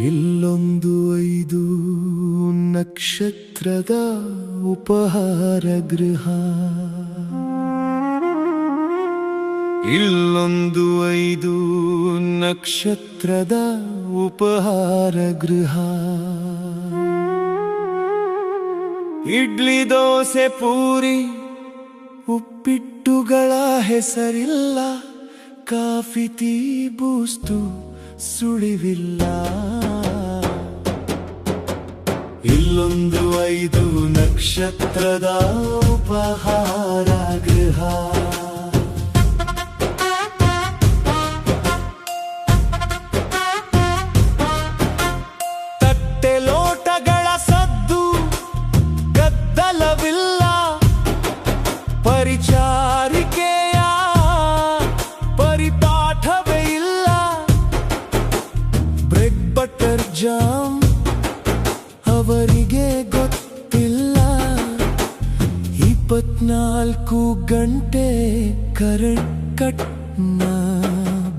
ಇಲ್ಲೊಂದು 5 ನಕ್ಷತ್ರದ ಉಪಹಾರ ಗೃಹ. ಇಲ್ಲೊಂದು 5 ನಕ್ಷತ್ರದ ಉಪಹಾರ ಗೃಹ. ಇಡ್ಲಿ ದೋಸೆ ಪೂರಿ ಉಪ್ಪಿಟ್ಟುಗಳ ಹೆಸರಿಲ್ಲ, ಕಾಫಿ ಟೀ ಬೂಸ್ಟು ಸುಳಿವಿಲ್ಲ. ಇಲ್ಲೊಂದು 5 ನಕ್ಷತ್ರದ ಉಪಹಾರ ಗೃಹ. ತಟ್ಟೆ ಲೋಟಗಳ ಸದ್ದು ಗದ್ದಲವಿಲ್ಲ, ಪರಿಚಾರಿಕೆಯ ಪರಿಪಾಠವೇ ಇಲ್ಲ. ಬ್ರೆಡ್ ಬಟರ್ ಜಾಮ್ ಅವರಿಗೆ ಗೊತ್ತಿಲ್ಲ, 24 ಗಂಟೆ ಕರೆಂಟ್ ಕಟ್ನ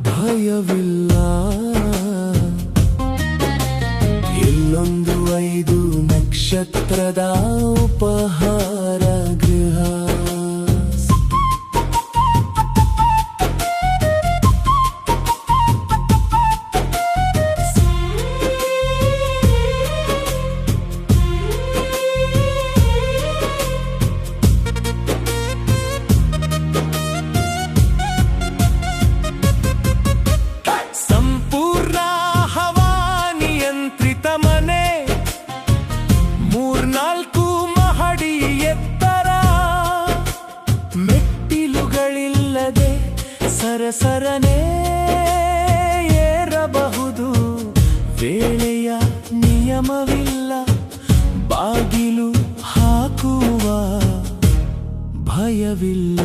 ಭಯವಿಲ್ಲ. ಇಲ್ಲೊಂದು 5 ನಕ್ಷತ್ರದ ಉಪಹಾರ ಗೃಹ. ಸಂಪೂರ್ಣ ಹವಾನಿಯಂತ್ರಿತ ಮನೆ, 3-4 ಮಹಡಿ ಎತ್ತರ, ಮೆಟ್ಟಿಲುಗಳಿಲ್ಲದೆ ಸರಸರನೆ ಏರಬಹುದು. ವೇಳೆಯ ನಿಯಮವಿಲ್ಲ, ಬಾಗಿಲು ಹಾಕುವ ಭಯವಿಲ್ಲ.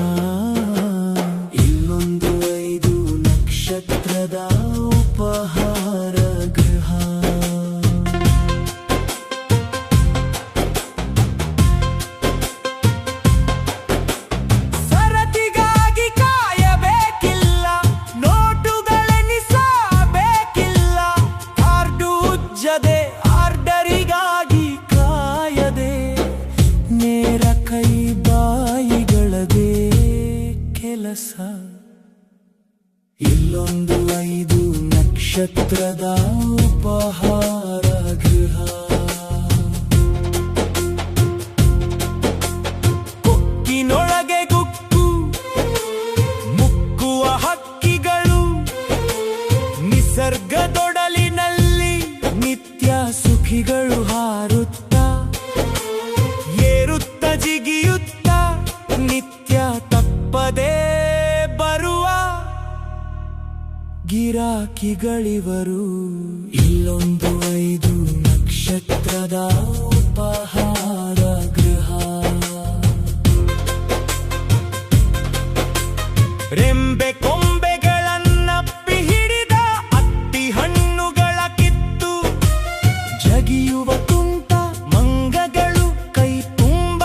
ಇಲ್ಲೊಂದು 5 ನಕ್ಷತ್ರದ ಉಪಹಾರ ಗೃಹ. ಸರತಿಗಾಗಿ ಕಾಯಬೇಕಿಲ್ಲ, ನೋಟುಗಳೆನಿಸಬೇಕಿಲ್ಲ, ಕಾರ್ಡು ಉಜ್ಜದೆ ಆರ್ಡರಿಗಾಗಿ ಕಾಯದೆ, ನೇರ ಕೈ ಬಾಯಿಗಳದೇ ಕೆಲಸ. ಇಲ್ಲೊಂದು 5 ನಕ್ಷತ್ರದ ಉಪಹಾರ ಗೃಹ. ಕೊಕ್ಕಿನೊಳಗೆ ಗುಕ್ಕು ಮುಕ್ಕುವ ಹಕ್ಕಿಗಳು, ನಿಸರ್ಗದೊಡಲಿನಲ್ಲಿ ನಿತ್ಯ ಸುಖಿಗಳು ಹಾರುತ್ತಾ ಏರುತ್ತ ಜಿಗಿಯುತ್ತ ನಿತ್ಯ ತಪ್ಪದೇ ಬರುವ ಗಿರಾಕಿಗಳಿವರು. ಇಲ್ಲೊಂದು 5 ನಕ್ಷತ್ರದ ಉಪಹಾರ ಗೃಹ. ರೆಂಬೆ ಕೊಂಬೆಗಳನ್ನಪ್ಪಿ ಹಿಡಿದ ಅತ್ತಿ ಹಣ್ಣುಗಳ ಕಿತ್ತು ಜಗಿಯುವ ತುಂಟ ಮಂಗಗಳು, ಕೈ ತುಂಬ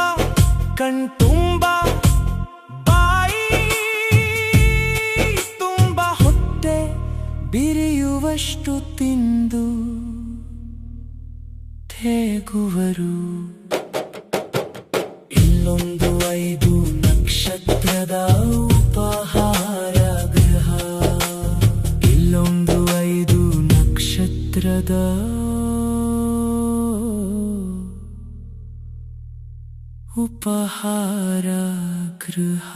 ಕಣ್ತುಂಬ ಬಾಯಿ ತುಂಬ ಹೊಟ್ಟೆ ಬಿರಿಯುವಷ್ಟು ತಿಂದು ತೇಗುವರು. ಇಲ್ಲೊಂದು 5 ನಕ್ಷತ್ರದ ಉಪಹಾರ ಗೃಹ. ಇಲ್ಲೊಂದು 5 ನಕ್ಷತ್ರದ ಉಪಹಾರ ಗೃಹ.